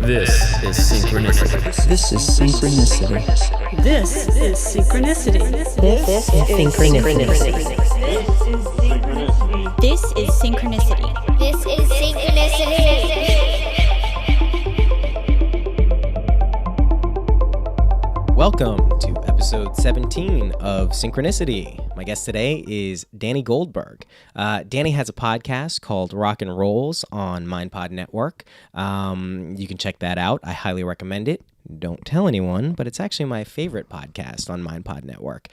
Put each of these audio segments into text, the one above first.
This is Synchronicity. This is Synchronicity. This is Synchronicity. This is Synchronicity. This is Synchronicity. This is Synchronicity. Welcome to episode 17 of Synchronicity. My guest today is Danny Goldberg. Danny has a podcast called Rock and Rolls on MindPod Network. You can check that out. I highly recommend it. Don't tell anyone, but it's actually my favorite podcast on MindPod Network.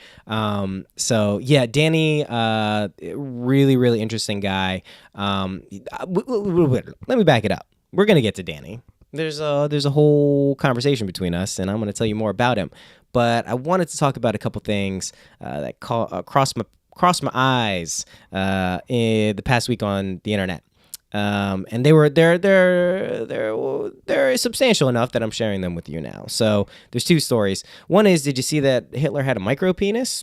Danny, really, really interesting guy. Let me back it up. We're going to get to Danny. There's a whole conversation between us, and I'm going to tell you more about him. But I wanted to talk about a couple things that crossed my eyes in the past week on the internet, and they're substantial enough that I'm sharing them with you now. So there's two stories. One is, did you see that Hitler had a micro penis?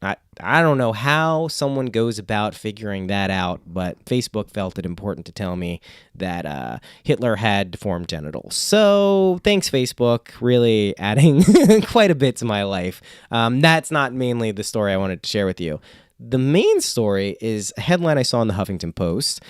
I don't know how someone goes about figuring that out, but Facebook felt it important to tell me that Hitler had deformed genitals. So thanks, Facebook, really adding quite a bit to my life. That's not mainly the story I wanted to share with you. The main story is a headline I saw in the Huffington Post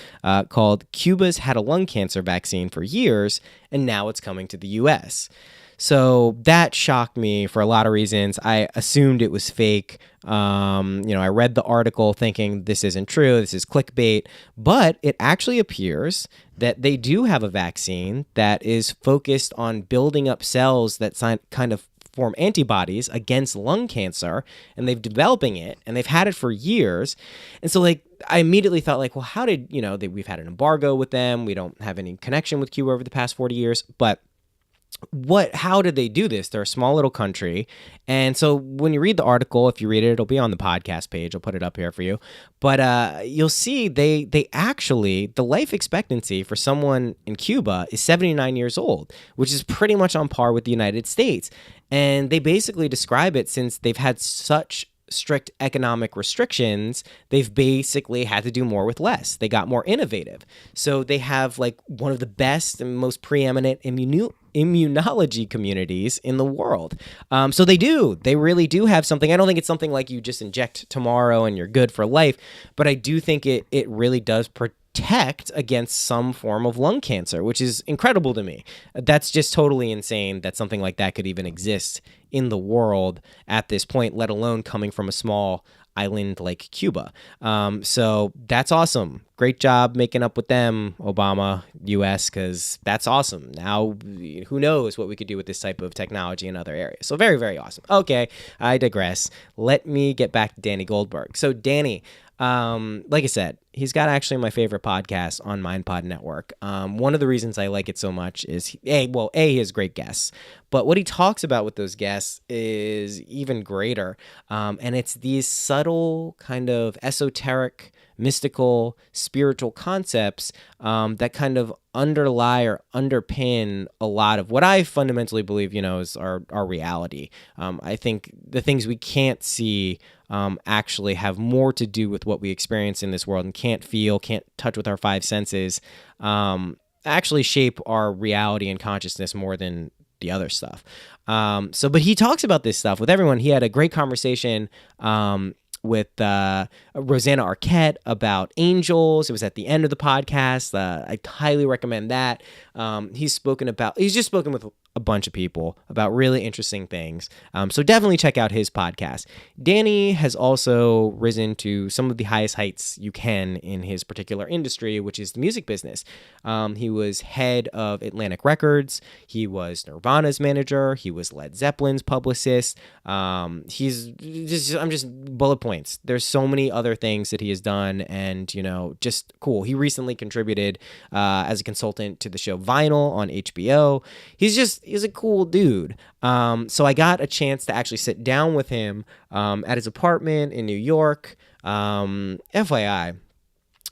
called "Cuba's had a lung cancer vaccine for years, and now it's coming to the U.S." So that shocked me for a lot of reasons. I assumed it was fake. I read the article thinking this isn't true, this is clickbait, but it actually appears that they do have a vaccine that is focused on building up cells that kind of form antibodies against lung cancer, and they've developing it, and they've had it for years. And so I immediately thought well, how did, we've had an embargo with them. We don't have any connection with Cuba over the past 40 years, but how did they do this? They're a small little country. And so when you read the article, if you read it, it'll be on the podcast page. I'll put it up here for you. But you'll see they actually, the life expectancy for someone in Cuba is 79 years old, which is pretty much on par with the United States. And they basically describe it, since they've had such strict economic restrictions, they've basically had to do more with less. They got more innovative. So they have one of the best and most preeminent immunology communities in the world. So they really do have something. I don't think it's something like you just inject tomorrow and you're good for life, but I do think it really does protect against some form of lung cancer, which is incredible to me. That's just totally insane that something like that could even exist in the world at this point, let alone coming from a small island like Cuba. So that's awesome. Great job making up with them, Obama, US, because that's awesome. Now, who knows what we could do with this type of technology in other areas. So very, very awesome. Okay, I digress. Let me get back to Danny Goldberg. So Danny, like I said, he's got actually my favorite podcast on MindPod Network. One of the reasons I like it so much is, he has great guests, but what he talks about with those guests is even greater. And it's these subtle kind of esoteric, mystical, spiritual concepts that kind of underlie or underpin a lot of what I fundamentally believe, is our reality. I think the things we can't see actually have more to do with what we experience in this world and can't feel, can't touch with our five senses, actually shape our reality and consciousness more than the other stuff. But he talks about this stuff with everyone. He had a great conversation with Rosanna Arquette about angels. It was at the end of the podcast. I highly recommend that. He's just spoken with a bunch of people about really interesting things. So definitely check out his podcast. Danny has also risen to some of the highest heights you can in his particular industry, which is the music business. He was head of Atlantic Records. He was Nirvana's manager. He was Led Zeppelin's publicist. I'm just bullet points. There's so many other things that he has done, and just cool. He recently contributed as a consultant to the show Vinyl on HBO. He's a cool dude. So I got a chance to actually sit down with him at his apartment in New York. FYI,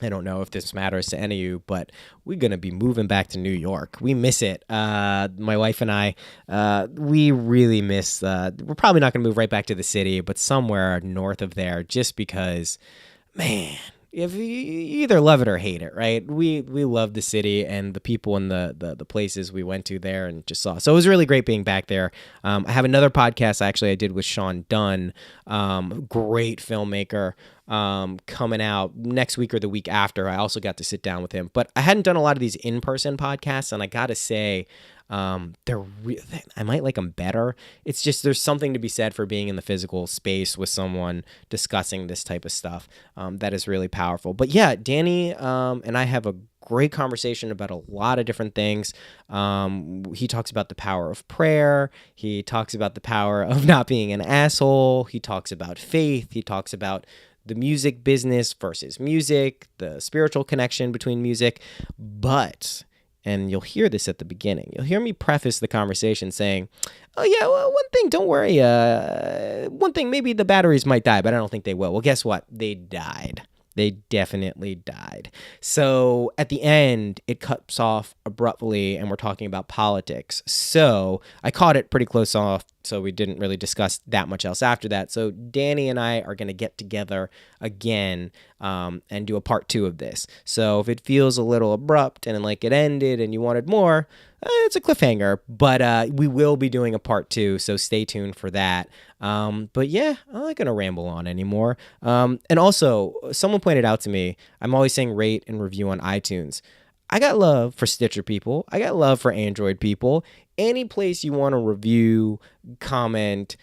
I don't know if this matters to any of you, but we're going to be moving back to New York. We miss it. My wife and I, we really miss, we're probably not going to move right back to the city, but somewhere north of there, just because, man, if you either love it or hate it, right? We love the city and the people and the places we went to there and just saw. So it was really great being back there. I have another podcast actually I did with Sean Dunn, great filmmaker, coming out next week or the week after. I also got to sit down with him, but I hadn't done a lot of these in-person podcasts, and I gotta say, I might like them better. It's just there's something to be said for being in the physical space with someone discussing this type of stuff. That is really powerful. But yeah, Danny and I have a great conversation about a lot of different things. He talks about the power of prayer. He talks about the power of not being an asshole. He talks about faith. He talks about the music business versus music, the spiritual connection between music. But, and you'll hear this at the beginning, you'll hear me preface the conversation saying, oh yeah, well, one thing, don't worry, one thing, maybe the batteries might die, but I don't think they will. Well, guess what? They died. They definitely died. So at the end, it cuts off abruptly, and we're talking about politics. So I caught it pretty close off, so we didn't really discuss that much else after that. So Danny and I are going to get together again and do a part 2 of this. So if it feels a little abrupt and like it ended and you wanted more, it's a cliffhanger, but we will be doing a part 2, so stay tuned for that. But yeah, I'm not going to ramble on anymore. And also, someone pointed out to me, I'm always saying rate and review on iTunes. I got love for Stitcher people. I got love for Android people. Any place you want to review, comment,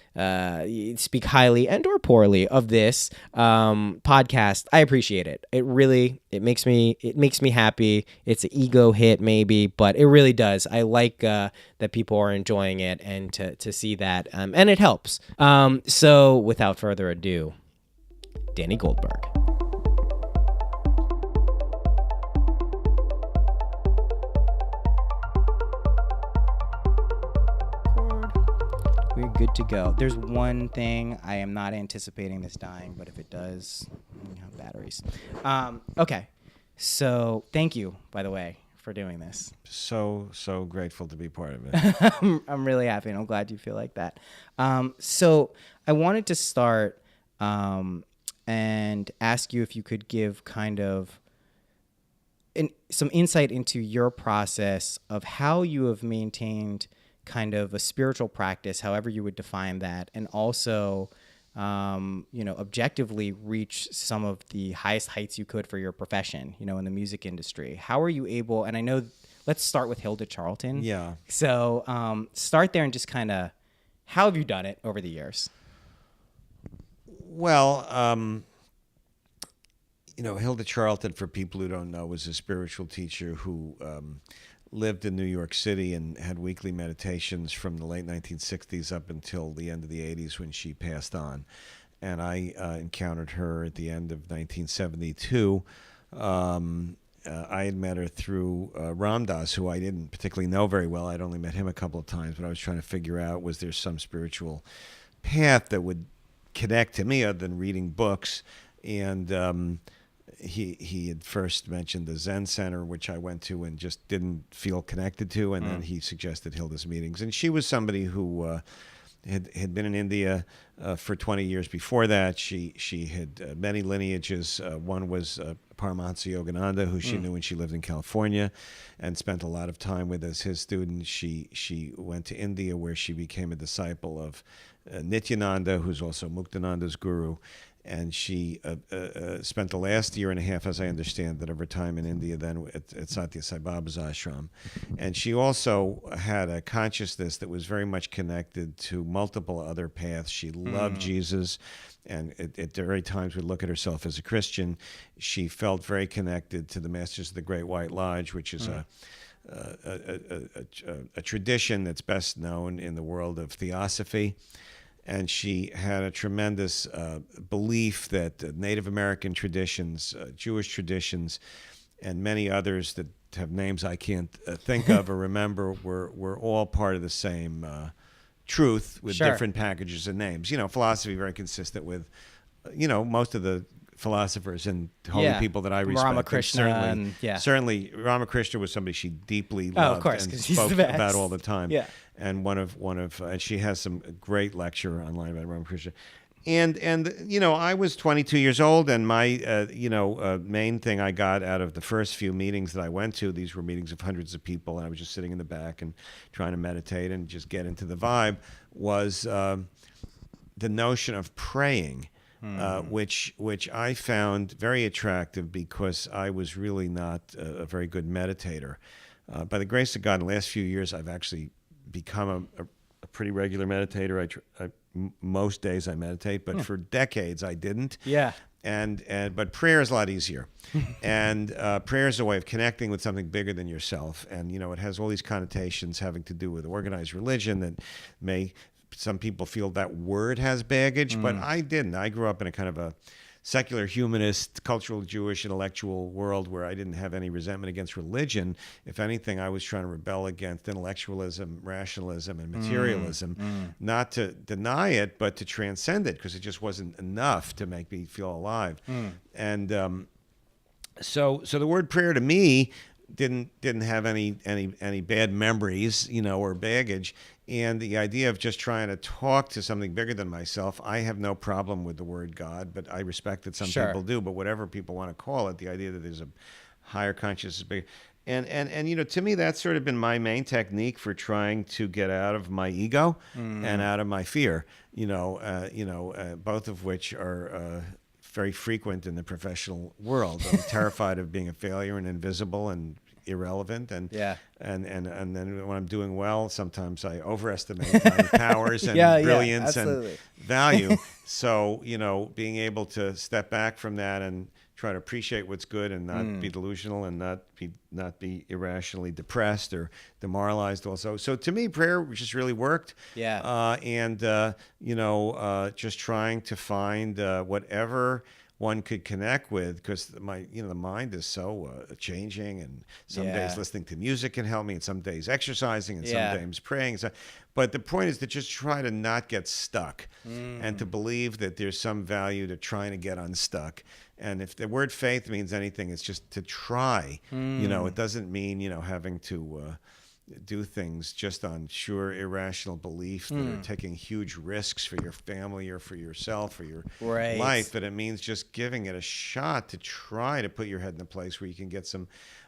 speak highly and or poorly of this podcast, I appreciate it. It makes me happy. It's an ego hit maybe, but it really does. I like that people are enjoying it and to see that, and it helps. So without further ado, Danny Goldberg. We're good to go. There's one thing. I am not anticipating this dying, but if it does, batteries. Okay. So thank you, by the way, for doing this. So grateful to be part of it. I'm really happy, and I'm glad you feel like that. So I wanted to start and ask you if you could give kind of some insight into your process of how you have maintained kind of a spiritual practice, however you would define that, and also, objectively reach some of the highest heights you could for your profession, in the music industry. How are you able, and I know, let's start with Hilda Charlton. Yeah. So start there and just kind of, how have you done it over the years? Well, Hilda Charlton, for people who don't know, was a spiritual teacher who lived in New York City and had weekly meditations from the late 1960s up until the end of the 80s when she passed on. And I encountered her at the end of 1972. I had met her through Ram Dass, who I didn't particularly know very well. I'd only met him a couple of times, but I was trying to figure out, was there some spiritual path that would connect to me other than reading books? And he had first mentioned the Zen Center, which I went to and just didn't feel connected to, and then he suggested Hilda's meetings. And she was somebody who had been in India for 20 years before that. She had many lineages. One was Paramahansa Yogananda, who she knew when she lived in California and spent a lot of time with as his student. She went to India, where she became a disciple of Nityananda, who's also Muktananda's guru. And she spent the last year and a half, as I understand it, of her time in India then at Satya Sai Baba's ashram. And she also had a consciousness that was very much connected to multiple other paths. She loved Jesus, and at very times would look at herself as a Christian. She felt very connected to the Masters of the Great White Lodge, which is a tradition that's best known in the world of theosophy. And she had a tremendous belief that Native American traditions, Jewish traditions, and many others that have names I can't think of or remember were all part of the same truth with different packages and names. Philosophy very consistent with, most of the philosophers and holy people that I respect. Ramakrishna. Certainly Ramakrishna was somebody she deeply loved, of course, and he's spoke the best. about all the time. Yeah. And one of and she has some great lecture online about Ramakrishna. And you know, I was 22 years old, and my main thing I got out of the first few meetings that I went to, these were meetings of hundreds of people, and I was just sitting in the back and trying to meditate and just get into the vibe, was the notion of praying, which I found very attractive because I was really not a very good meditator. By the grace of God, in the last few years, I've actually become a pretty regular meditator. Most days I meditate, but for decades I didn't. Yeah. But prayer is a lot easier, and prayer is a way of connecting with something bigger than yourself. And you know, it has all these connotations having to do with organized religion that some people feel that word has baggage, but I didn't. I grew up in a kind of a secular, humanist, cultural, Jewish, intellectual world where I didn't have any resentment against religion. If anything, I was trying to rebel against intellectualism, rationalism, and materialism, not to deny it, but to transcend it, because it just wasn't enough to make me feel alive. And so the word prayer to me didn't have any bad memories, you know, or baggage. And the idea of just trying to talk to something bigger than myself, I have no problem with the word God, but I respect that some people do. But whatever people want to call it, the idea that there's a higher consciousness, bigger. And you know, to me, that's sort of been my main technique for trying to get out of my ego and out of my fear. Both of which are very frequent in the professional world. I'm terrified of being a failure and invisible and irrelevant, and then when I'm doing well, sometimes I overestimate my powers and brilliance and value. So, you know, being able to step back from that and try to appreciate what's good and not be delusional and not be irrationally depressed or demoralized also. So to me, prayer just really worked. Just trying to find whatever one could connect with, because the mind is so changing, and some days listening to music can help me, and some days exercising, and some days praying. So, but the point is to just try to not get stuck, and to believe that there's some value to trying to get unstuck. And if the word faith means anything, it's just to try. You know, it doesn't mean, you know, having to do things just on sure irrational belief that are taking huge risks for your family or for yourself or your life, but it means just giving it a shot to try to put your head in a place where you can get some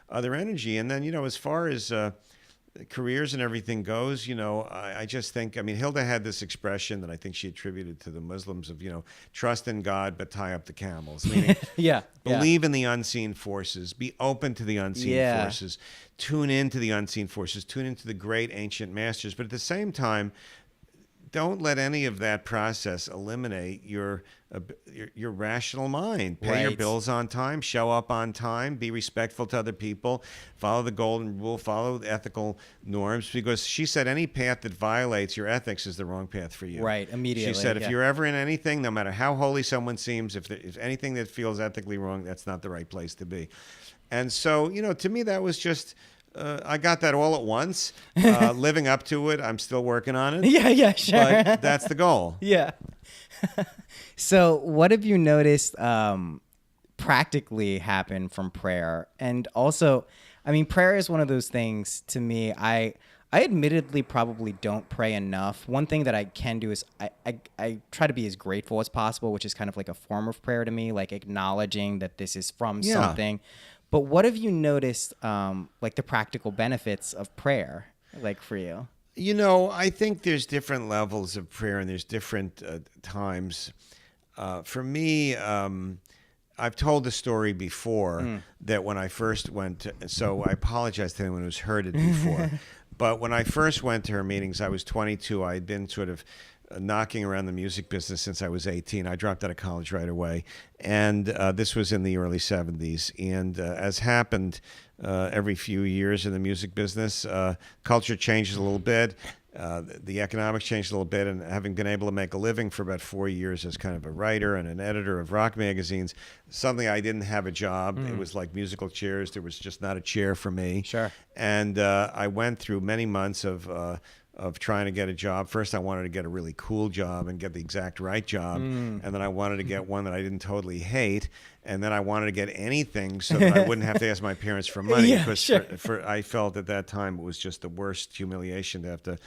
other energy. And then, you know, as far as careers and everything goes, you know, I just think, I mean, Hilda had this expression that I think she attributed to the Muslims of, you know, trust in God, but tie up the camels. Meaning, believe in the unseen forces, be open to the unseen forces, tune into the unseen forces, tune into the great ancient masters. But at the same time, don't let any of that process eliminate your rational mind. Pay your bills on time, show up on time, be respectful to other people, follow the golden rule, follow the ethical norms, because she said any path that violates your ethics is the wrong path for you. Right, immediately. She said if you're ever in anything, no matter how holy someone seems, if anything that feels ethically wrong, that's not the right place to be. And so, you know, to me that was just... I got that all at once. Living up to it, I'm still working on it. Yeah, sure. But that's the goal. Yeah. So what have you noticed practically happen from prayer? And also, I mean, prayer is one of those things to me, I admittedly probably don't pray enough. One thing that I can do is I try to be as grateful as possible, which is kind of like a form of prayer to me, like acknowledging that this is from something. But what have you noticed, like the practical benefits of prayer, like for you? You know, I think there's different levels of prayer and there's different times. For me, I've told the story before that when I first went to, so I apologize to anyone who's heard it before, but when I first went to her meetings, I was 22. I had been sort of knocking around the music business since I was 18. I dropped out of college right away. And this was in the early 70s. And as happened every few years in the music business, culture changes a little bit. The economics changed a little bit. And having been able to make a living for about 4 years as kind of a writer and an editor of rock magazines, suddenly I didn't have a job. It was like musical chairs. There was just not a chair for me. Sure. And I went through many months of trying to get a job. First, I wanted to get a really cool job and get the exact right job. And then I wanted to get one that I didn't totally hate. And then I wanted to get anything so that I wouldn't have to ask my parents for money. Because I felt at that time it was just the worst humiliation to have to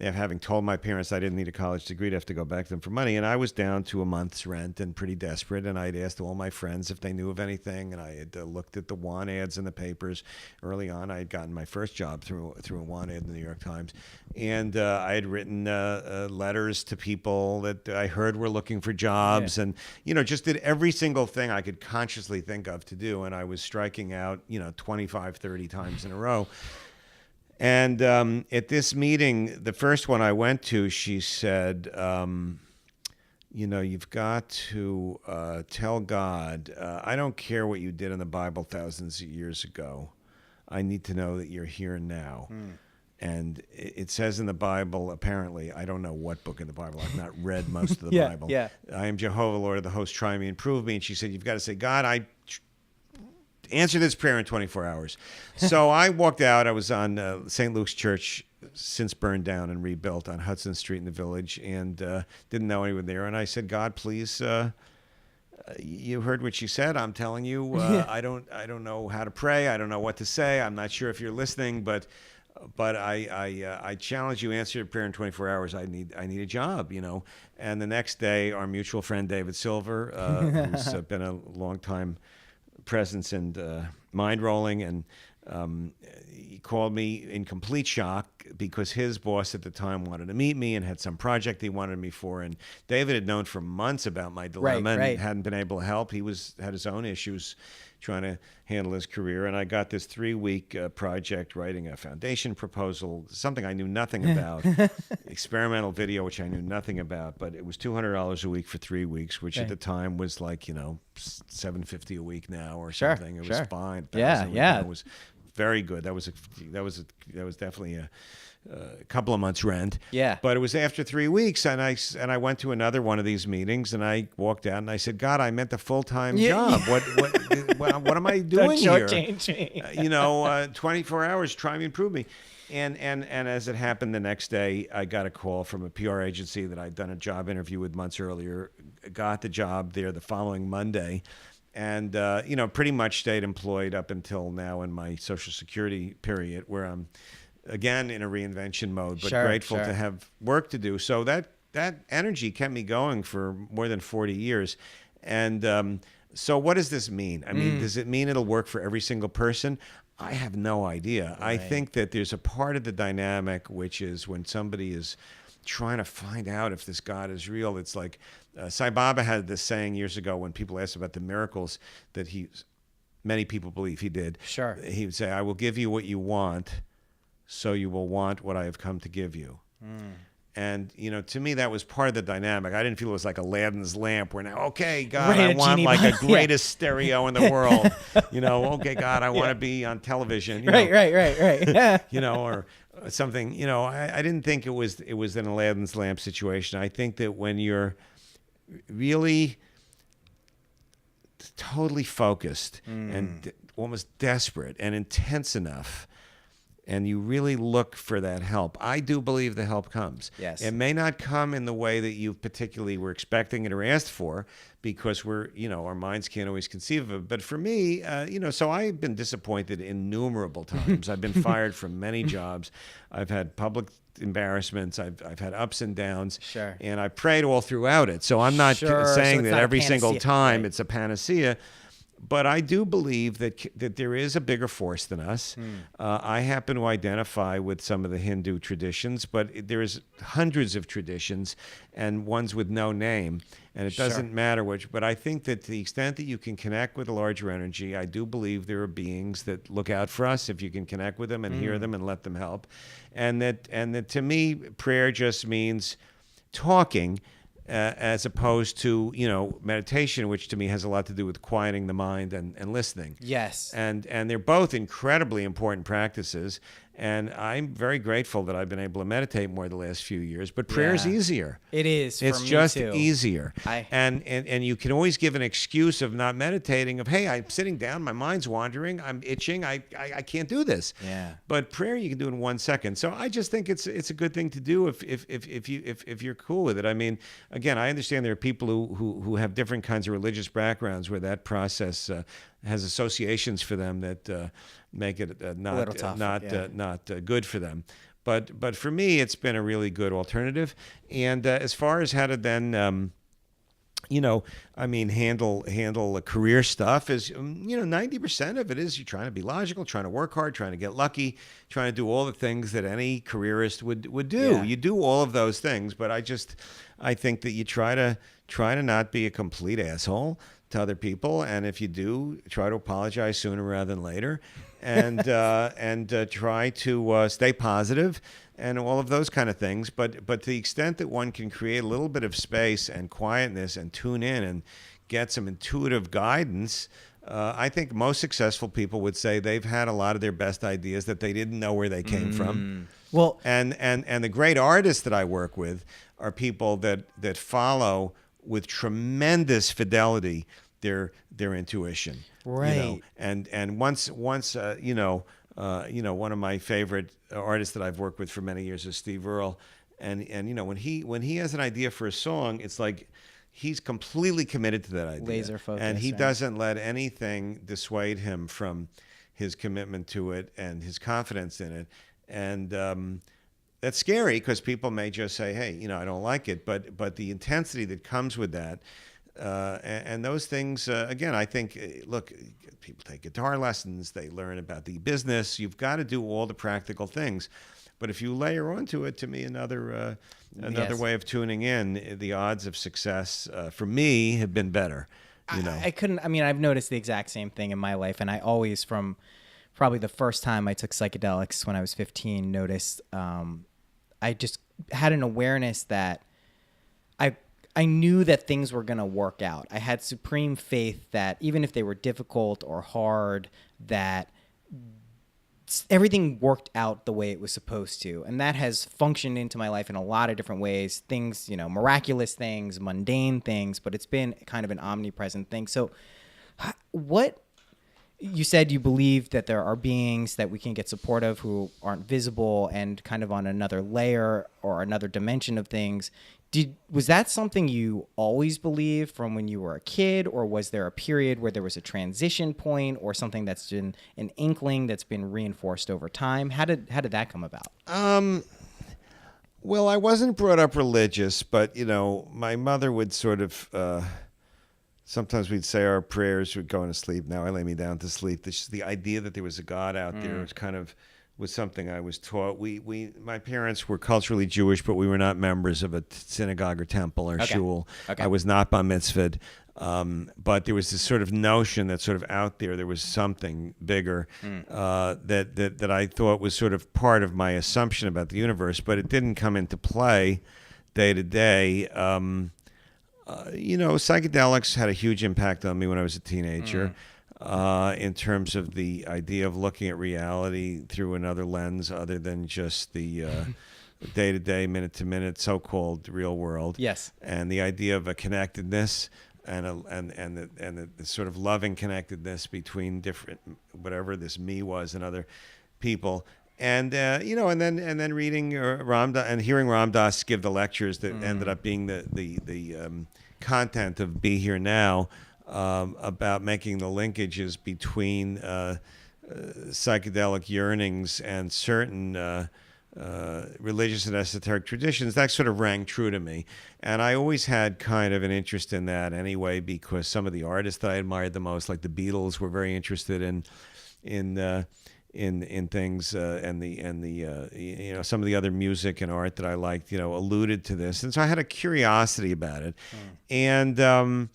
having told my parents I didn't need a college degree to have to go back to them for money. And I was down to a month's rent and pretty desperate. And I'd asked all my friends if they knew of anything. And I had looked at the want ads in the papers early on. I had gotten my first job through a want ad in the New York Times. And I had written letters to people that I heard were looking for jobs, and just did every single thing I could consciously think of to do. And I was striking out 25, 30 times in a row. And at this meeting, the first one I went to, she said, you've got to tell God, I don't care what you did in the Bible thousands of years ago. I need to know that you're here now. And it says in the Bible, apparently, I don't know what book in the Bible. I've not read most of the Bible. Yeah. I am Jehovah, Lord of the hosts, try me and prove me. And she said, you've got to say, God, answer this prayer in 24 hours. So I walked out. I was on St. Luke's Church, since burned down and rebuilt on Hudson Street in the Village, and didn't know anyone there. And I said, God, please, you heard what she said. I'm telling you, I don't know how to pray. I don't know what to say. I'm not sure if you're listening, but I challenge you, answer your prayer in 24 hours. I need a job, And the next day, our mutual friend David Silver, who's been a long time presence and mind rolling, and he called me in complete shock because his boss at the time wanted to meet me and had some project he wanted me for. And David had known for months about my dilemma and hadn't been able to help. He had his own issues trying to handle his career. And I got this 3-week project writing a foundation proposal, something I knew nothing about, experimental video, which I knew nothing about, but it was $200 a week for 3 weeks, which at the time was like, $750 a week now or something. It was fine. It was very good. That was definitely a couple of months' rent. Yeah. But it was after 3 weeks, and I went to another one of these meetings, and I walked out and I said, God, I meant a full-time job. What am I doing here? 24 hours, try me and prove me. And as it happened the next day, I got a call from a PR agency that I'd done a job interview with months earlier, got the job there the following Monday, and pretty much stayed employed up until now in my Social Security period, where I'm again in a reinvention mode, but grateful to have work to do. So that energy kept me going for more than 40 years. And so what does this mean? I mean, does it mean it'll work for every single person? I have no idea. Right. I think that there's a part of the dynamic, which is when somebody is trying to find out if this God is real. It's like Sai Baba had this saying years ago when people asked about the miracles that many people believe he did. Sure. He would say, I will give you what you want, so you will want what I have come to give you. And, to me, that was part of the dynamic. I didn't feel it was like Aladdin's lamp where now, okay, God, I want like a greatest stereo in the world. Okay, God, I want to be on television. Right. Or something, I didn't think it was an Aladdin's lamp situation. I think that when you're really totally focused and almost desperate and intense enough, and you really look for that help, I do believe the help comes. Yes. It may not come in the way that you particularly were expecting it or asked for, because our minds can't always conceive of it. But for me, so I've been disappointed innumerable times. I've been fired from many jobs. I've had public embarrassments. I've had ups and downs. Sure. And I prayed all throughout it. So I'm not saying that every single time it's a panacea. But I do believe that there is a bigger force than us. I happen to identify with some of the Hindu traditions, but there's hundreds of traditions and ones with no name. And it doesn't matter which. But I think that to the extent that you can connect with a larger energy, I do believe there are beings that look out for us if you can connect with them and hear them and let them help. And that to me, prayer just means talking, as opposed to, meditation, which to me has a lot to do with quieting the mind and listening. Yes. And they're both incredibly important practices. And I'm very grateful that I've been able to meditate more the last few years. But prayer is easier. It is. It's just easier. And you can always give an excuse of not meditating, of, hey, I'm sitting down, my mind's wandering, I'm itching, I can't do this. Yeah. But prayer you can do in 1 second. So I just think it's a good thing to do if you're cool with it. I mean, again, I understand there are people who have different kinds of religious backgrounds where that process has associations for them that make it not good for them. But for me, it's been a really good alternative. And as far as how to then handle career stuff is, 90% of it is you're trying to be logical, trying to work hard, trying to get lucky, trying to do all the things that any careerist would do. Yeah. You do all of those things, but I think that you try to not be a complete asshole to other people, and if you do, try to apologize sooner rather than later, and try to stay positive and all of those kind of things. But to the extent that one can create a little bit of space and quietness and tune in and get some intuitive guidance, I think most successful people would say they've had a lot of their best ideas that they didn't know where they came from. Well, and the great artists that I work with are people that follow with tremendous fidelity their intuition. Right. And once one of my favorite artists that I've worked with for many years is Steve Earle, and when he has an idea for a song, it's like he's completely committed to that idea, laser focus, and he right? doesn't let anything dissuade him from his commitment to it and his confidence in it. And that's scary because people may just say, "Hey, I don't like it," but the intensity that comes with that. And those things, again, I think, look, people take guitar lessons, they learn about the business. You've got to do all the practical things. But if you layer onto it, to me, another Yes. way of tuning in, the odds of success for me have been better. I couldn't. I mean, I've noticed the exact same thing in my life, and I always, from probably the first time I took psychedelics when I was 15, noticed. I just had an awareness that I knew that things were going to work out. I had supreme faith that even if they were difficult or hard, that everything worked out the way it was supposed to. And that has functioned into my life in a lot of different ways. Things, miraculous things, mundane things, but it's been kind of an omnipresent thing. So what you said, you believe that there are beings that we can get support of who aren't visible and kind of on another layer or another dimension of things. Was that something you always believed from when you were a kid, or was there a period where there was a transition point or something that's been an inkling that's been reinforced over time? How did that come about? Well, I wasn't brought up religious, but my mother would sort of sometimes we'd say our prayers, we'd go to sleep. Now I lay me down to sleep. The idea that there was a God out there was something I was taught. My parents were culturally Jewish, but we were not members of a synagogue or temple or shul. Okay. I was not bar mitzvahed. But there was this sort of notion that sort of out there was something bigger that I thought was sort of part of my assumption about the universe, but it didn't come into play day to day. Psychedelics had a huge impact on me when I was a teenager. In terms of the idea of looking at reality through another lens other than just the day-to-day, minute-to-minute so-called real world. Yes. And the idea of a connectedness and the sort of loving connectedness between different, whatever this me was and other people. And and then reading Ram Dass and hearing Ram Dass give the lectures that ended up being the content of Be Here Now, about making the linkages between psychedelic yearnings and certain religious and esoteric traditions. That sort of rang true to me, and I always had kind of an interest in that anyway, because some of the artists that I admired the most, like the Beatles, were very interested in things, and the some of the other music and art that I liked, alluded to this, and so I had a curiosity about it, and.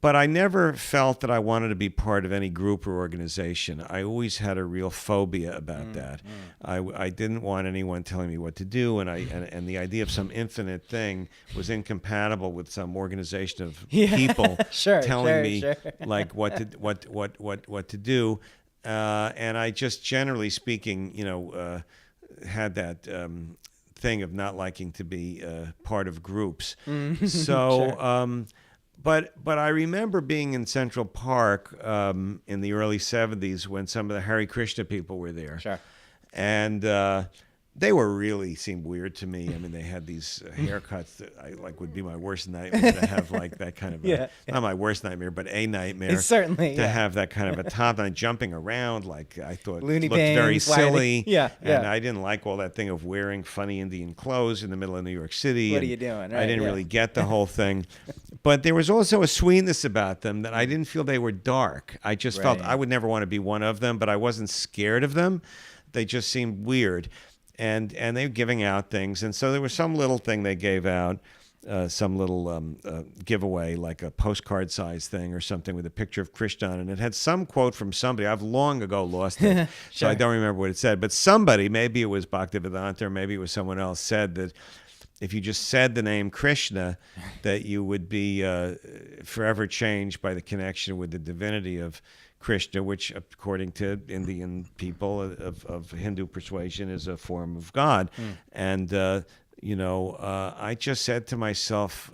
But I never felt that I wanted to be part of any group or organization. I always had a real phobia about that. I didn't want anyone telling me what to do, and the idea of some infinite thing was incompatible with some organization of people telling me like what to do. And I just, generally speaking, had that thing of not liking to be part of groups. So. But I remember being in Central Park in the early 70s when some of the Hare Krishna people were there. Sure. And they really seemed weird to me. I mean, they had these haircuts that I like would be my worst nightmare to have like that kind of not my worst nightmare, but a nightmare. It's certainly to have that kind of a top and jumping around like I thought Looney looked very Bins, silly. and I didn't like all that thing of wearing funny Indian clothes in the middle of New York City. What are you doing? Right, I didn't really get the whole thing. But there was also a sweetness about them that I didn't feel they were dark. I just felt I would never want to be one of them, but I wasn't scared of them. They just seemed weird. And they were giving out things. And so there was some little thing they gave out, some little giveaway, like a postcard size thing or something with a picture of Krishna. And it had some quote from somebody. I've long ago lost it, so I don't remember what it said. But somebody, maybe it was Bhaktivedanta or maybe it was someone else, said that if you just said the name Krishna, that you would be forever changed by the connection with the divinity of Krishna, which, according to Indian people of Hindu persuasion, is a form of God. And, I just said to myself,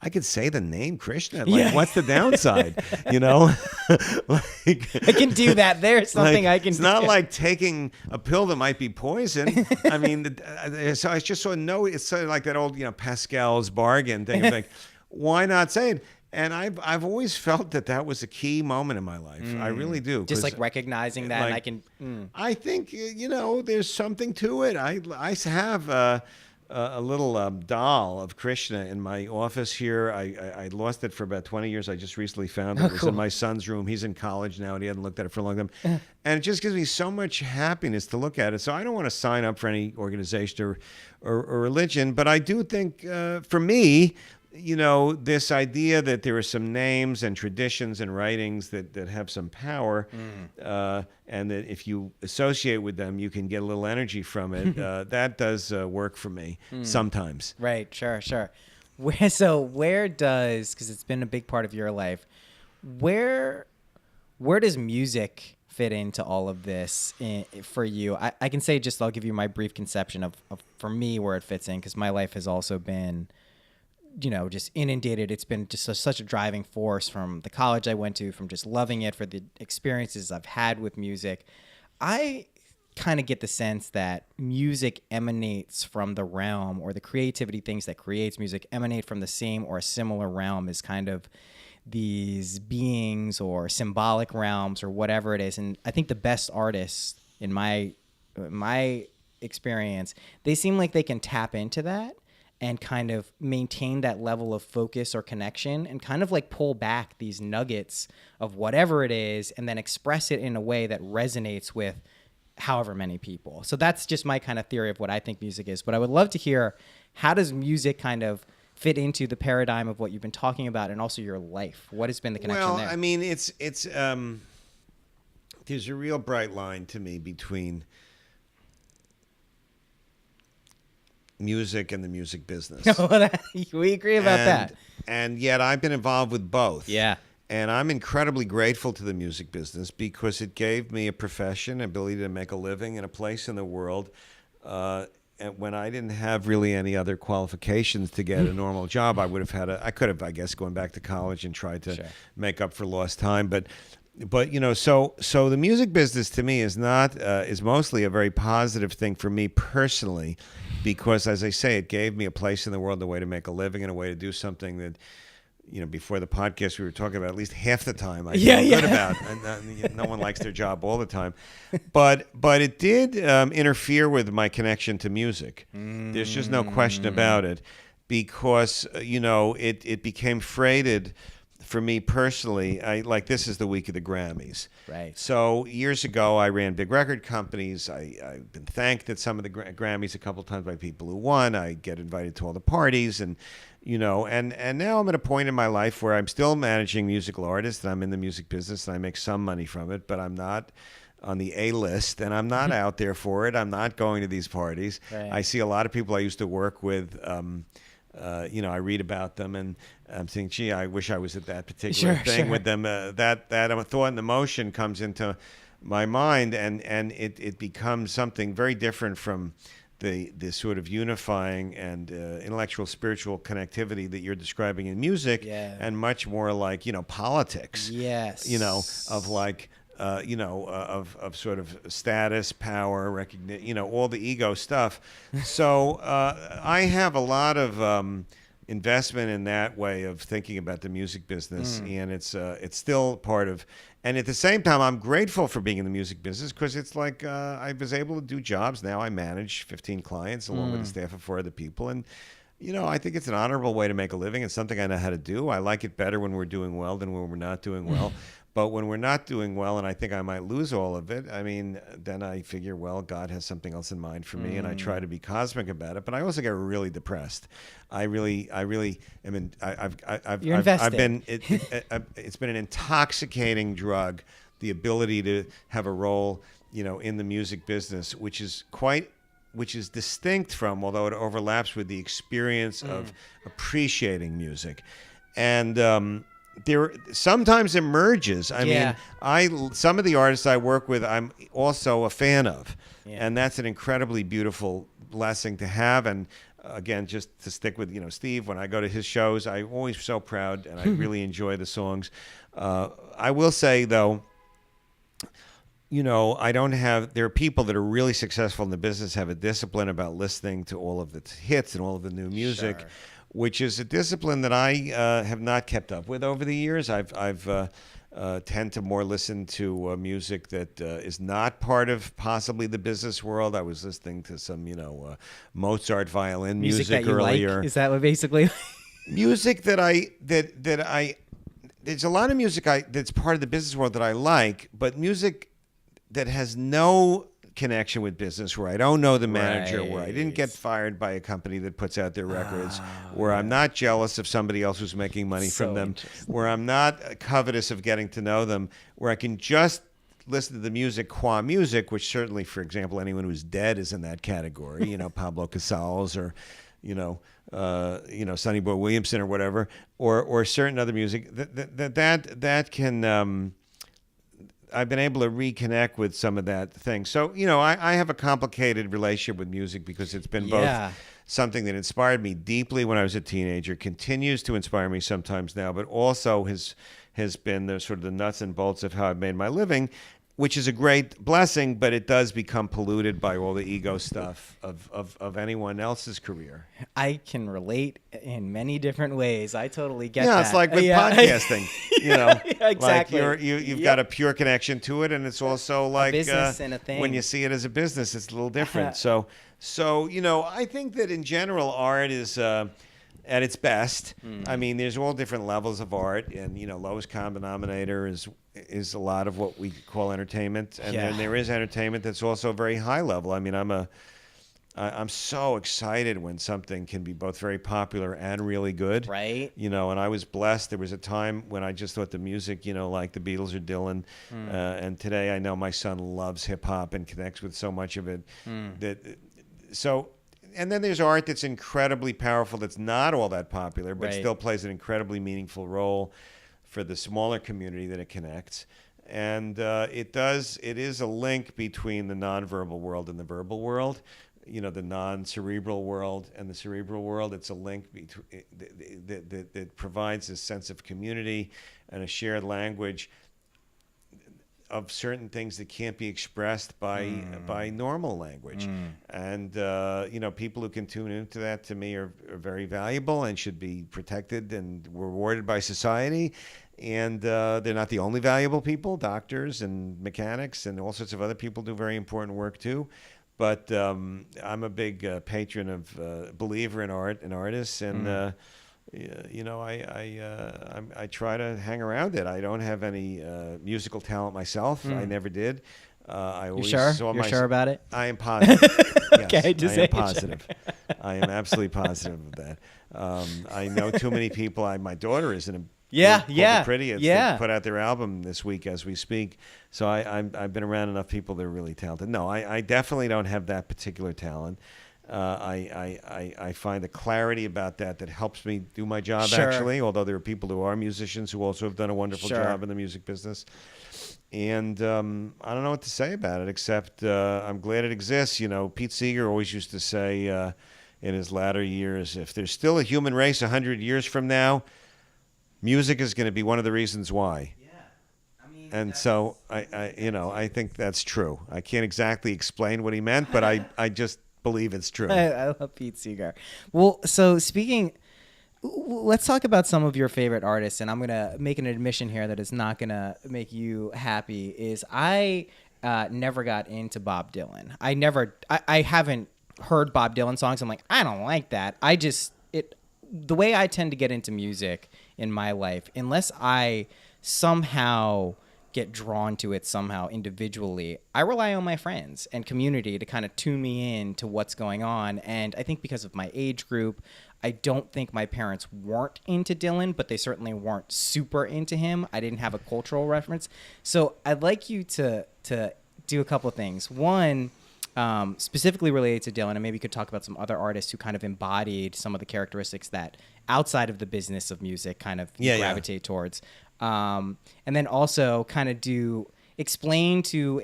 I could say the name Krishna. Like, what's the downside? Like, I can do that. There's something I can do. It's not like taking a pill that might be poison. I mean, so I just sort of know it's sort of like that old, Pascal's bargain thing. Like, why not say it? And I've always felt that was a key moment in my life. I really do. Just like recognizing that, like, and I can. I think there's something to it. I have a little doll of Krishna in my office here. I lost it for about 20 years. I just recently found it. It was in my son's room. He's in college now, and he hadn't looked at it for a long time. And it just gives me so much happiness to look at it. So I don't want to sign up for any organization or religion, but I do think for me, this idea that there are some names and traditions and writings that have some power, and that if you associate with them, you can get a little energy from it. That does work for me sometimes. Right, sure. Where does, because it's been a big part of your life, where does music fit into all of this for you? I can say I'll give you my brief conception of for me where it fits in, because my life has also been just inundated. It's been just such a driving force from the college I went to, from just loving it, for the experiences I've had with music. I kind of get the sense that music emanates from the realm, or the creativity things that creates music emanate from the same or a similar realm as kind of these beings or symbolic realms or whatever it is. And I think the best artists in my experience, they seem like they can tap into that and kind of maintain that level of focus or connection, and kind of like pull back these nuggets of whatever it is and then express it in a way that resonates with however many people. So that's just my kind of theory of what I think music is. But I would love to hear, how does music kind of fit into the paradigm of what you've been talking about, and also your life? What has been the connection there? Well, I mean, it's there's a real bright line to me between music and the music business. We agree about that. And yet I've been involved with both. Yeah. And I'm incredibly grateful to the music business, because it gave me a profession, ability to make a living, and a place in the world when I didn't have really any other qualifications to get a normal job. I could have, I guess, gone back to college and tried to make up for lost time. But so the music business to me is mostly a very positive thing for me personally, because, as I say, it gave me a place in the world, a way to make a living, and a way to do something that, before the podcast we were talking about, at least half the time I feel good about. And no one likes their job all the time, but it did interfere with my connection to music. There's just no question about it, because it became freighted. For me personally, this is the week of the Grammys. Right. So years ago, I ran big record companies. I've been thanked at some of the Grammys a couple of times by people who won. I get invited to all the parties, and now I'm at a point in my life where I'm still managing musical artists, and I'm in the music business, and I make some money from it, but I'm not on the A list, and I'm not out there for it. I'm not going to these parties. Right. I see a lot of people I used to work with. I read about them, and I'm thinking, gee, I wish I was at that particular thing with them. That thought and emotion comes into my mind, and it becomes something very different from the sort of unifying and intellectual, spiritual connectivity that you're describing in music, and much more like, politics. Yes. Of like, of sort of status, power, recognition, all the ego stuff. So I have a lot of investment in that way of thinking about the music business, and it's still part of. And at the same time, I'm grateful for being in the music business because it's like I was able to do jobs. Now I manage 15 clients along with a staff of 4 other people, and I think it's an honorable way to make a living. It's something I know how to do. I like it better when we're doing well than when we're not doing well. But when we're not doing well, and I think I might lose all of it, I mean, then I figure, well, God has something else in mind for me, and I try to be cosmic about it. But I also get really depressed. I really am in. You're invested. I've been. It's been an intoxicating drug. The ability to have a role, in the music business, which is distinct from, although it overlaps with the experience of appreciating music, and. There sometimes emerges. I mean, some of the artists I work with, I'm also a fan of, and that's an incredibly beautiful blessing to have. And again, just to stick with Steve, when I go to his shows, I'm always so proud, and I really enjoy the songs. I will say though, I don't have. There are people that are really successful in the business, have a discipline about listening to all of the hits and all of the new music. Sure. Which is a discipline that I have not kept up with over the years. I've tend to more listen to music that is not part of possibly the business world. I was listening to some, Mozart violin music that you earlier. Like? Is that what basically? Music that I there's a lot of music that's part of the business world that I like, but music that has no connection with business, where I don't know the manager, where I didn't get fired by a company that puts out their records, where I'm not jealous of somebody else who's making money from them, where I'm not covetous of getting to know them, where I can just listen to the music qua music, which certainly, for example, anyone who's dead is in that category, Pablo Casals or Sonny Boy Williamson or whatever, or certain other music that can I've been able to reconnect with some of that thing. So, I have a complicated relationship with music because it's been both something that inspired me deeply when I was a teenager, continues to inspire me sometimes now, but also has been the sort of the nuts and bolts of how I've made my living, which is a great blessing, but it does become polluted by all the ego stuff of anyone else's career. I can relate in many different ways. I totally get that. Yeah, it's like with podcasting, exactly. Like you've got a pure connection to it, and it's also like a business and a thing. When you see it as a business, it's a little different. So I think that in general, art is at its best. I mean, there's all different levels of art, and lowest common denominator is a lot of what we call entertainment, and then there is entertainment that's also very high level. I mean, I'm so excited when something can be both very popular and really good. Right. And I was blessed. There was a time when I just thought the music, like the Beatles or Dylan, and today I know my son loves hip hop and connects with so much of it. And then there's art that's incredibly powerful that's not all that popular, but still plays an incredibly meaningful role for the smaller community that it connects. And it is a link between the nonverbal world and the verbal world, the non-cerebral world and the cerebral world. It's a link that provides a sense of community and a shared language of certain things that can't be expressed by normal language. And people who can tune into that, to me, are very valuable and should be protected and rewarded by society. And they're not the only valuable people. Doctors and mechanics and all sorts of other people do very important work too. But I'm a big patron of believer in art and artists, and I try to hang around it. I don't have any musical talent myself. I never did. I always You're sure about it? I am positive. Okay, yes, I am positive. I am absolutely positive of that. I know too many people. My daughter is in a the Prettiest. They put out their album this week as we speak. So I've been around enough people that are really talented. No, I definitely don't have that particular talent. I find a clarity about that helps me do my job, actually, although there are people who are musicians who also have done a wonderful job in the music business. And I don't know what to say about it, except I'm glad it exists. Pete Seeger always used to say in his latter years, if there's still a human race 100 years from now, music is going to be one of the reasons why. Yeah. I mean, And so I think that's true. I can't exactly explain what he meant, but I just believe it's true. I love Pete Seeger. Well, so let's talk about some of your favorite artists, and I'm gonna make an admission here that is not gonna make you happy. Is I never got into Bob Dylan. I haven't heard Bob Dylan songs. I'm like, I don't like that. The way I tend to get into music in my life, unless I somehow get drawn to it somehow individually, I rely on my friends and community to kind of tune me in to what's going on. And I think because of my age group, I don't think my parents weren't into Dylan, but they certainly weren't super into him. I didn't have a cultural reference. So I'd like you to do a couple of things. One, specifically related to Dylan, and maybe you could talk about some other artists who kind of embodied some of the characteristics that outside of the business of music kind of gravitate towards. And then also kind of explain to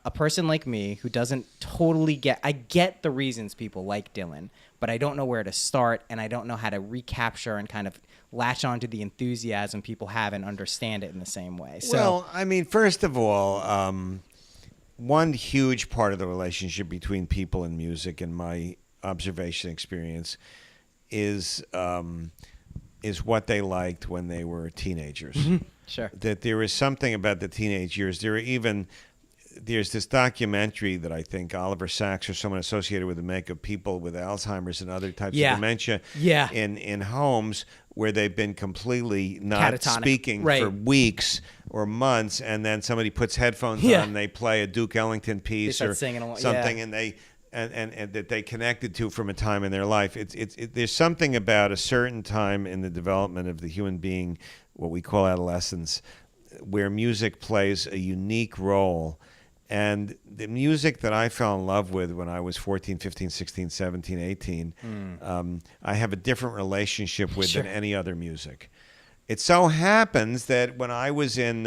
a person like me who doesn't totally I get the reasons people like Dylan, but I don't know where to start, and I don't know how to recapture and kind of latch onto the enthusiasm people have and understand it in the same way. So, well, I mean, first of all, one huge part of the relationship between people and music, in my observation experience, is what they liked when they were teenagers. Sure. That there is something about the teenage years. There's this documentary that I think Oliver Sacks or someone associated with the make of people with Alzheimer's and other types of dementia in homes where they've been completely not catatonic. Speaking for weeks or months, and then somebody puts headphones on and they play a Duke Ellington piece or something, and they and that they connected to from a time in their life. There's something about a certain time in the development of the human being, what we call adolescence, where music plays a unique role. And the music that I fell in love with when I was 14, 15, 16, 17, 18, I have a different relationship with than any other music. It so happens that when I was in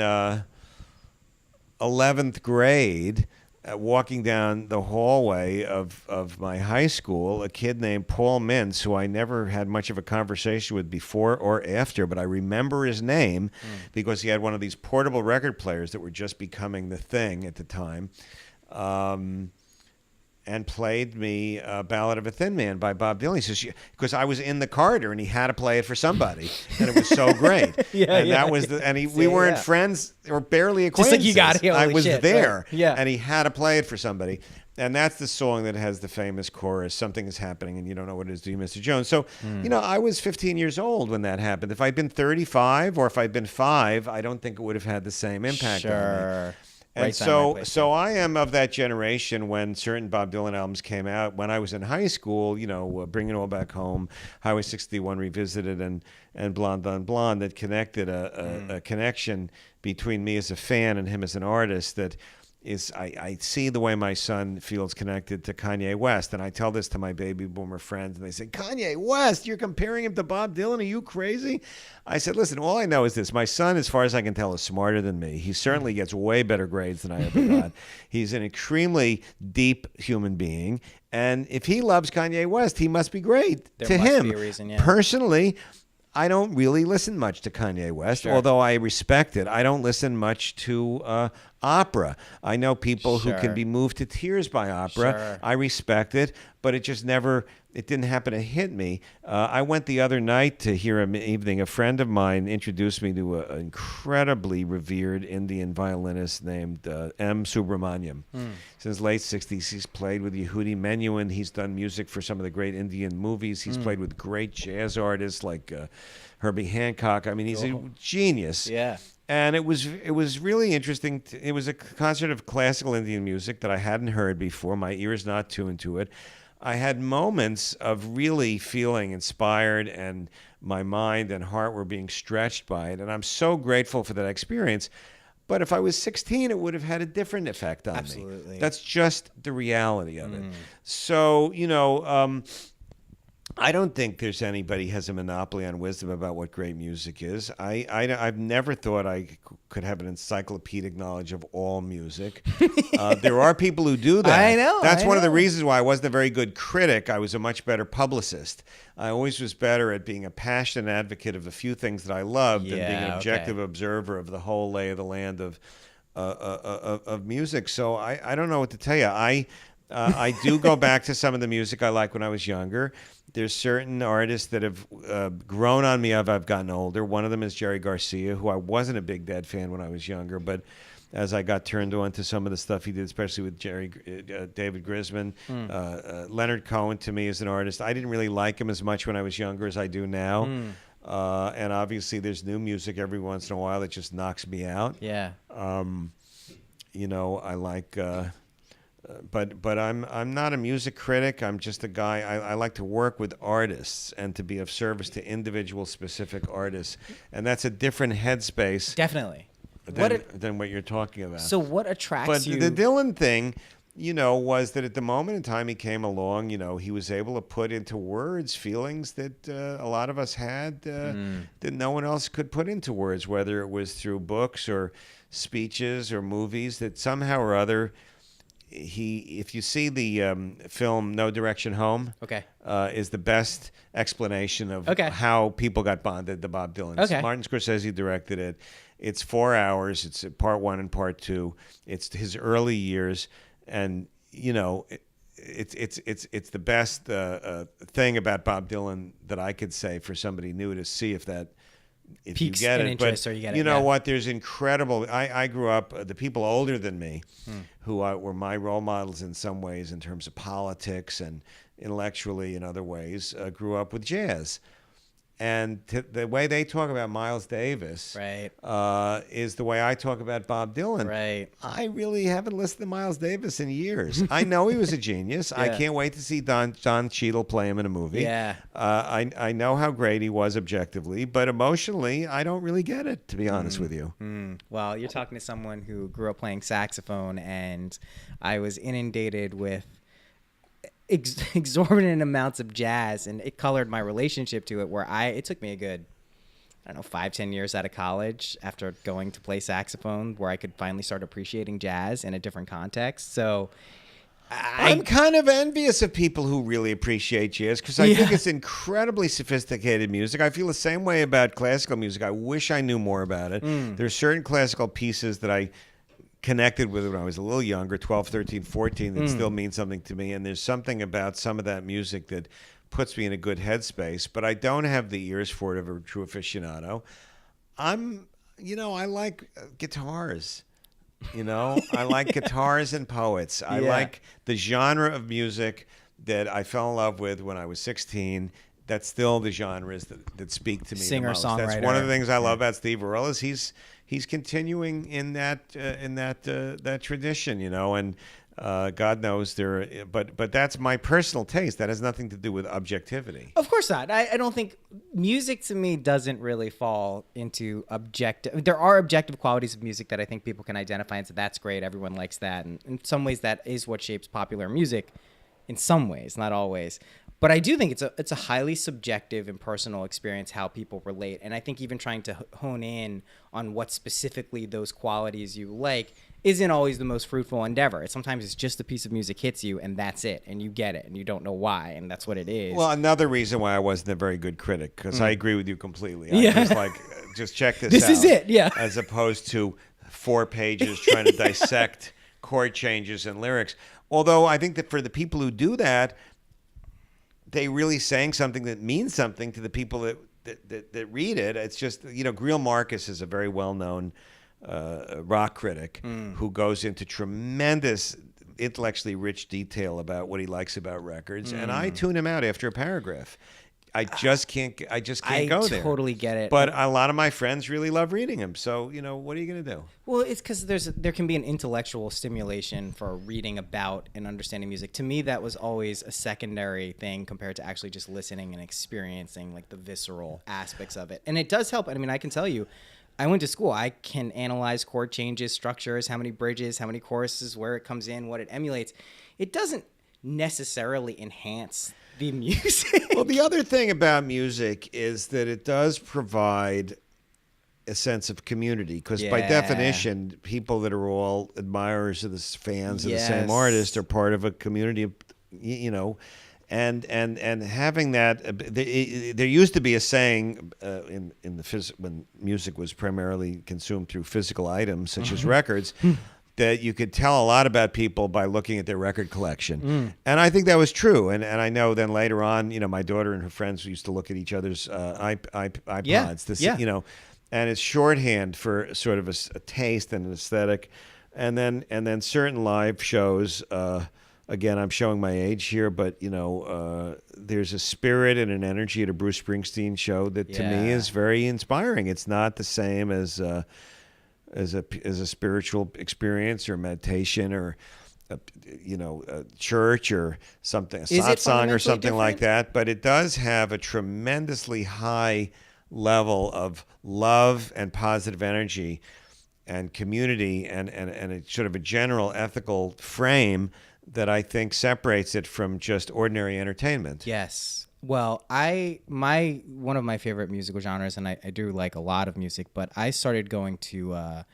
11th grade, walking down the hallway of my high school, a kid named Paul Mintz, who I never had much of a conversation with before or after, but I remember his name because he had one of these portable record players that were just becoming the thing at the time, and played me Ballad of a Thin Man by Bob Dylan. He says, because I was in the corridor and he had to play it for somebody, and it was so great. We weren't friends or barely acquaintances. Just like you got here. I was there, right? and he had to play it for somebody. And that's the song that has the famous chorus, something is happening and you don't know what it is, do you, Mr. Jones? So, I was 15 years old when that happened. If I'd been 35 or if I'd been 5, I don't think it would have had the same impact on me. And so I am of that generation when certain Bob Dylan albums came out. When I was in high school, Bring It All Back Home, Highway 61 Revisited, and Blonde on Blonde, that connected a connection between me as a fan and him as an artist that is, I see the way my son feels connected to Kanye West. And I tell this to my baby boomer friends, and they say, Kanye West, you're comparing him to Bob Dylan? Are you crazy? I said, listen, all I know is this. My son, as far as I can tell, is smarter than me. He certainly gets way better grades than I ever got. He's an extremely deep human being. And if he loves Kanye West, he must be great. There to must him. be a reason, yeah. Personally, I don't really listen much to Kanye West, although I respect it. I don't listen much to opera. I know people who can be moved to tears by opera. I respect it, but it didn't happen to hit me. I went the other night to hear an evening. A friend of mine introduced me to an incredibly revered Indian violinist named M. Subramaniam. Since the late 60s, he's played with Yehudi Menuhin. He's done music for some of the great Indian movies. He's played with great jazz artists like Herbie Hancock. I mean, he's a genius. Yeah. And it was really interesting. It was a concert of classical Indian music that I hadn't heard before. My ear's not tuned to it. I had moments of really feeling inspired, and my mind and heart were being stretched by it. And I'm so grateful for that experience. But if I was 16, it would have had a different effect on me. That's just the reality of it. So, I don't think there's anybody has a monopoly on wisdom about what great music is. I've never thought I could have an encyclopedic knowledge of all music. There are people who do that. I know. That's one of the reasons why I wasn't a very good critic. I was a much better publicist. I always was better at being a passionate advocate of a few things that I loved than being an objective observer of the whole lay of the land of music. So I don't know what to tell you. I do go back to some of the music I liked when I was younger. There's certain artists that have grown on me as I've gotten older. One of them is Jerry Garcia, who I wasn't a big Dead fan when I was younger, but as I got turned on to some of the stuff he did, especially with David Grisman, Leonard Cohen to me is an artist. I didn't really like him as much when I was younger as I do now. And obviously there's new music every once in a while that just knocks me out. Yeah. You know, I like... But I'm not a music critic. I'm just a guy. I like to work with artists and to be of service to individual specific artists, and that's a different headspace. Definitely. Than what you're talking about. So what attracts you? But the Dylan thing, you know, was that at the moment in time he came along, you know, he was able to put into words feelings that a lot of us had that no one else could put into words, whether it was through books or speeches or movies, that somehow or other. If you see the film No Direction Home, is the best explanation of how people got bonded to Bob Dylan. Martin Scorsese directed it. It's 4 hours. It's part 1 and part 2. It's his early years, and you know, it's the best thing about Bob Dylan that I could say for somebody new to see if you get it. But you know what? There's incredible. I grew up. The people older than me, who were my role models in some ways in terms of politics and intellectually in other ways, grew up with jazz. And the way they talk about Miles Davis is the way I talk about Bob Dylan. Right. I really haven't listened to Miles Davis in years. I know he was a genius. I can't wait to see Don Cheadle play him in a movie. Yeah. I know how great he was objectively, but emotionally, I don't really get it, to be honest with you. Well, you're talking to someone who grew up playing saxophone, and I was inundated with exorbitant amounts of jazz, and it colored my relationship to it, where it took me a good, 5-10 years out of college after going to play saxophone where I could finally start appreciating jazz in a different context. So I'm kind of envious of people who really appreciate jazz, because I think it's incredibly sophisticated music. I feel the same way about classical music. I wish I knew more about it. There's certain classical pieces that I connected with when I was a little younger, 12, 13, 14, that still means something to me. And there's something about some of that music that puts me in a good headspace, but I don't have the ears for it of a true aficionado. I like guitars. I like guitars and poets. I like the genre of music that I fell in love with when I was 16. That's still the genres that speak to me. Singer-songwriter. That's one of the things I love about Steve Earle is he's continuing in that tradition, and God knows but that's my personal taste. That has nothing to do with objectivity. Of course not. I don't think music to me doesn't really fall into objective. There are objective qualities of music that I think people can identify and say that's great. Everyone likes that, and in some ways that is what shapes popular music. In some ways, not always. But I do think it's a highly subjective and personal experience how people relate. And I think even trying to hone in on what specifically those qualities you like isn't always the most fruitful endeavor. Sometimes it's just a piece of music hits you and that's it. And you get it and you don't know why. And that's what it is. Well, another reason why I wasn't a very good critic, because I agree with you completely. I just check this out. This is it, As opposed to 4 pages trying to dissect chord changes and lyrics. Although I think that for the people who do that, they really saying something that means something to the people that read it. It's just, Greil Marcus is a very well-known rock critic who goes into tremendous, intellectually rich detail about what he likes about records, and I tune him out after a paragraph. I just can't go there. I totally get it. But a lot of my friends really love reading him. So, what are you going to do? Well, it's because there can be an intellectual stimulation for reading about and understanding music. To me, that was always a secondary thing compared to actually just listening and experiencing like the visceral aspects of it. And it does help. I mean, I can tell you, I went to school. I can analyze chord changes, structures, how many bridges, how many choruses, where it comes in, what it emulates. It doesn't necessarily enhance the music. Well, the other thing about music is that it does provide a sense of community, because by Yeah. definition, people that are all admirers of the fans of the same Yes. artist artist are part of a community of, and having that. There used to be a saying in the when music was primarily consumed through physical items such as records, that you could tell a lot about people by looking at their record collection. And I think that was true. And I know then later on, my daughter and her friends used to look at each other's iPods. Yeah. And it's shorthand for sort of a taste and an aesthetic. And then certain live shows, again, I'm showing my age here, but, there's a spirit and an energy at a Bruce Springsteen show that to me is very inspiring. It's not the same as a spiritual experience or meditation or a church or something, a satsang or something like that, but it does have a tremendously high level of love and positive energy and community and a sort of a general ethical frame that I think separates it from just ordinary entertainment. Yes. Well, one of my favorite musical genres, and I do like a lot of music, but I started going to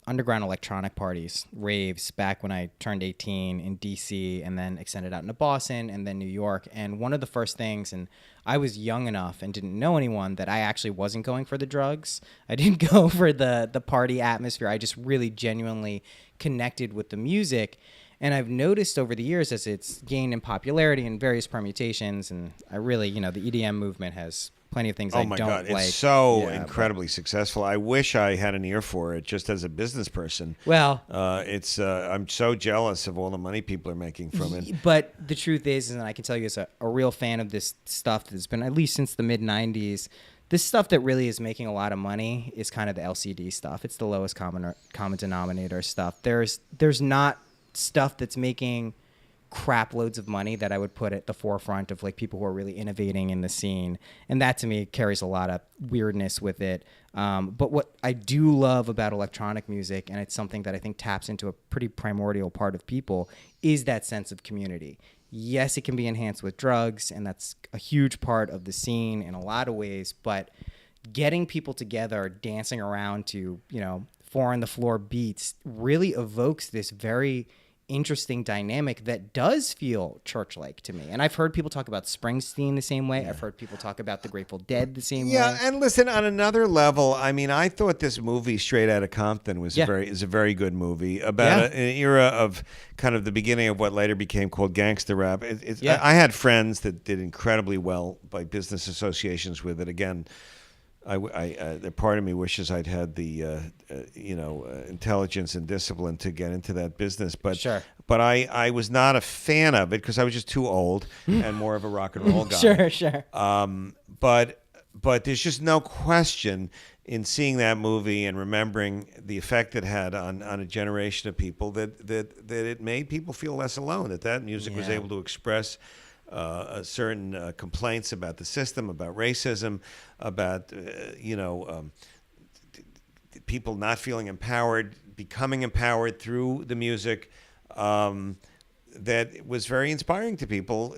underground electronic parties, raves, back when I turned 18 in DC, and then extended out into Boston and then New York. And one of the first things, and I was young enough and didn't know anyone, that I actually wasn't going for the drugs. I didn't go for the party atmosphere. I just really genuinely connected with the music. And I've noticed over the years as it's gained in popularity in various permutations, and I really, the EDM movement has plenty of things I don't like. Oh my God, it's so incredibly successful. I wish I had an ear for it just as a business person. Well, I'm so jealous of all the money people are making from it. But the truth is, and I can tell you as a real fan of this stuff that's been at least since the mid-'90s, this stuff that really is making a lot of money is kind of the LCD stuff. It's the lowest common denominator stuff. There's not stuff that's making crap loads of money that I would put at the forefront of like people who are really innovating in the scene. And that to me carries a lot of weirdness with it. But what I do love about electronic music, and it's something that I think taps into a pretty primordial part of people, is that sense of community. Yes, it can be enhanced with drugs, and that's a huge part of the scene in a lot of ways, but getting people together, dancing around to, 4 on the floor beats really evokes this very interesting dynamic that does feel church-like to me. And I've heard people talk about Springsteen the same way. I've heard people talk about the Grateful Dead the same way. Yeah, and listen, on another level, I mean, I thought this movie Straight Outta Compton is a very good movie about an era of kind of the beginning of what later became called gangster rap. I had friends that did incredibly well by business associations with it. Again, the part of me wishes I'd had the intelligence and discipline to get into that business, but I was not a fan of it because I was just too old and more of a rock and roll guy. Sure. But there's just no question in seeing that movie and remembering the effect it had on a generation of people that it made people feel less alone. That music was able to express certain complaints about the system, about racism, about people not feeling empowered, becoming empowered through the music. That was very inspiring to people,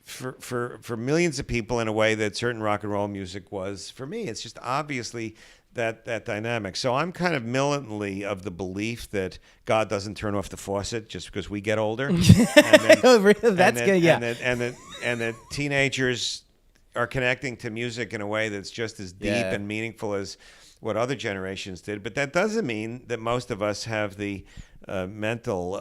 for millions of people, in a way that certain rock and roll music was for me. It's just obviously that dynamic. So I'm kind of militantly of the belief that God doesn't turn off the faucet just because we get older. And that teenagers are connecting to music in a way that's just as deep and meaningful as what other generations did. But that doesn't mean that most of us have the mental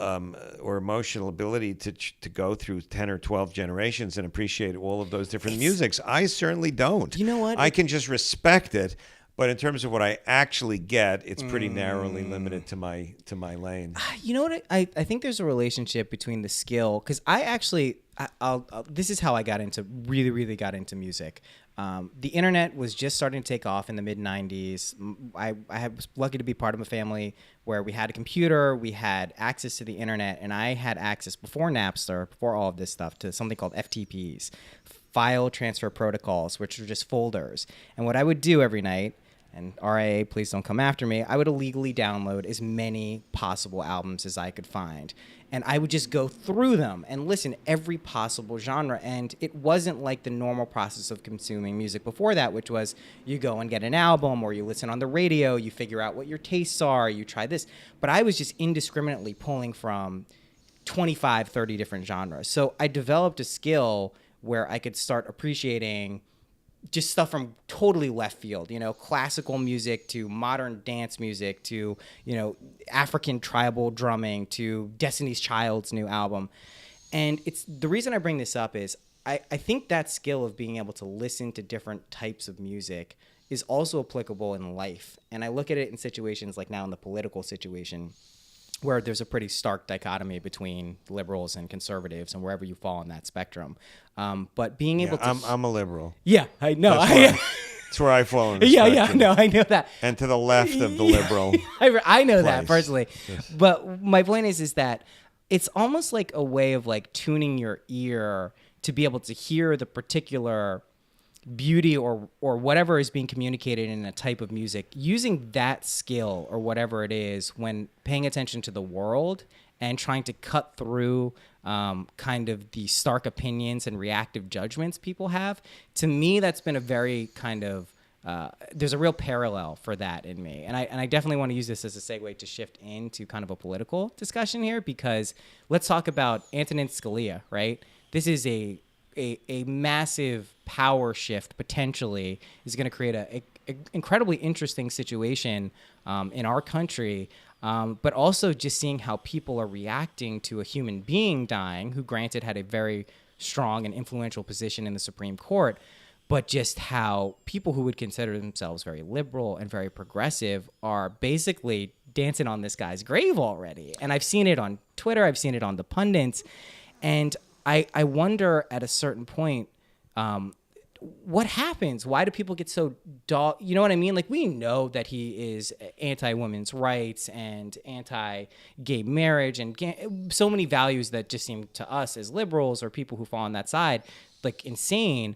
or emotional ability to go through 10 or 12 generations and appreciate all of those different musics. I certainly don't. You know what? I can just respect it. But in terms of what I actually get, it's pretty narrowly limited to my lane. You know what? I think there's a relationship between the skill, because this is how I really got into music. The internet was just starting to take off in the mid-'90s. I was lucky to be part of a family where we had a computer, we had access to the internet, and I had access before Napster, before all of this stuff, to something called FTPs, file transfer protocols, which are just folders. And what I would do every night, and RIA, please don't come after me, I would illegally download as many possible albums as I could find. And I would just go through them and listen every possible genre. And it wasn't like the normal process of consuming music before that, which was you go and get an album or you listen on the radio, you figure out what your tastes are, you try this. But I was just indiscriminately pulling from 25, 30 different genres. So I developed a skill where I could start appreciating just stuff from totally left field, classical music to modern dance music to, African tribal drumming to Destiny's Child's new album. And it's the reason I bring this up is I think that skill of being able to listen to different types of music is also applicable in life. And I look at it in situations like now in the political situation where there's a pretty stark dichotomy between liberals and conservatives and wherever you fall on that spectrum. But being able to... I'm a liberal. Yeah, I know. That's where I fall in the spectrum. No, I know that. And to the left of the liberal. I know that place. personally. Yes. But my point is that it's almost like a way of like tuning your ear to be able to hear the particular beauty or whatever is being communicated in a type of music, using that skill or whatever it is when paying attention to the world and trying to cut through kind of the stark opinions and reactive judgments people have. To me, that's been a very kind of there's a real parallel for that in me. And I definitely want to use this as a segue to shift into kind of a political discussion here, because let's talk about Antonin Scalia, right? This is a massive power shift potentially is going to create a incredibly interesting situation in our country, but also just seeing how people are reacting to a human being dying who granted had a very strong and influential position in the Supreme Court, but just how people who would consider themselves very liberal and very progressive are basically dancing on this guy's grave already. And I've seen it on Twitter, I've seen it on the pundits, and I wonder at a certain point, what happens? Why do people get so you know what I mean? Like, we know that he is anti-women's rights and anti-gay marriage and so many values that just seem to us as liberals or people who fall on that side like insane.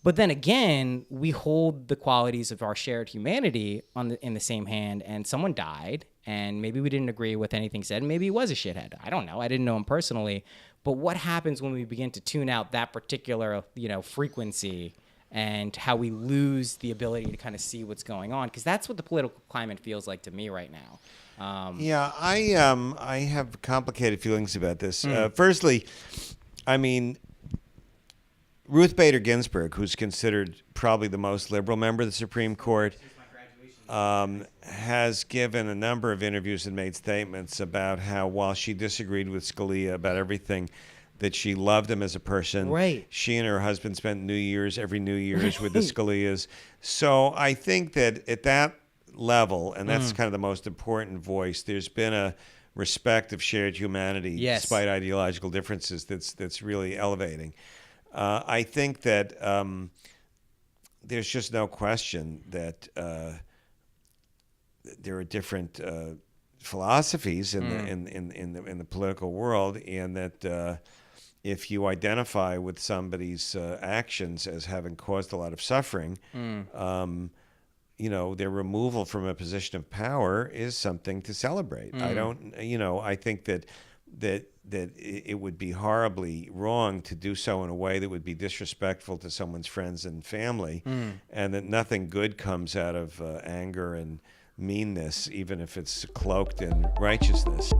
But then again, we hold the qualities of our shared humanity in the same hand, and someone died, and maybe we didn't agree with anything said. Maybe he was a shithead. I don't know. I didn't know him personally. But what happens when we begin to tune out that particular, frequency, and how we lose the ability to kind of see what's going on? Because that's what the political climate feels like to me right now. I have complicated feelings about this. Firstly, I mean, Ruth Bader Ginsburg, who's considered probably the most liberal member of the Supreme Court, has given a number of interviews and made statements about how, while she disagreed with Scalia about everything, that she loved him as a person. Right. She and her husband spent every New Year's with the Scalias. So I think that at that level, and that's kind of the most important voice, there's been a respect of shared humanity despite ideological differences that's really elevating. I think that there's just no question that there are different philosophies in the political world, and that if you identify with somebody's actions as having caused a lot of suffering, their removal from a position of power is something to celebrate. I think that it would be horribly wrong to do so in a way that would be disrespectful to someone's friends and family, and that nothing good comes out of anger and meanness, even if it's cloaked in righteousness.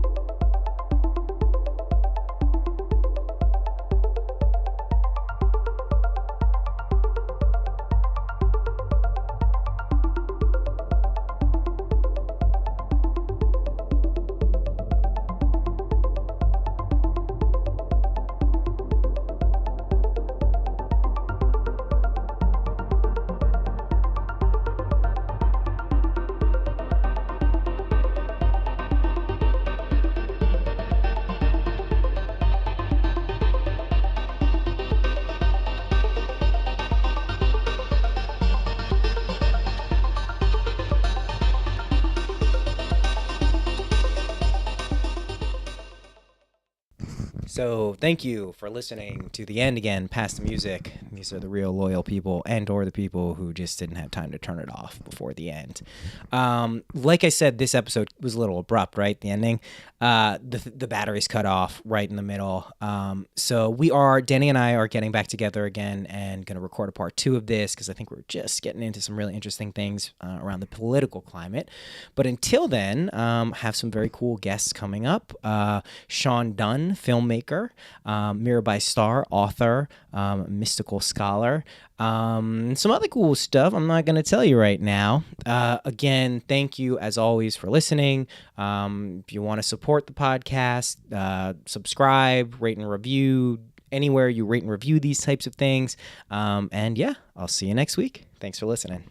So thank you for listening to the end again, past the music. These are the real loyal people and or the people who just didn't have time to turn it off before the end. Like I said, this episode was a little abrupt, right? The ending. The batteries cut off right in the middle. So Danny and I are getting back together again and going to record a part 2 of this because I think we're just getting into some really interesting things around the political climate. But until then, have some very cool guests coming up. Sean Dunn, filmmaker, Mirabai Starr, author, mystical scholar, some other cool stuff I'm not going to tell you right now. Again, thank you as always for listening. If you want to support the podcast, subscribe, rate and review, anywhere you rate and review these types of things. And yeah, I'll see you next week. Thanks for listening.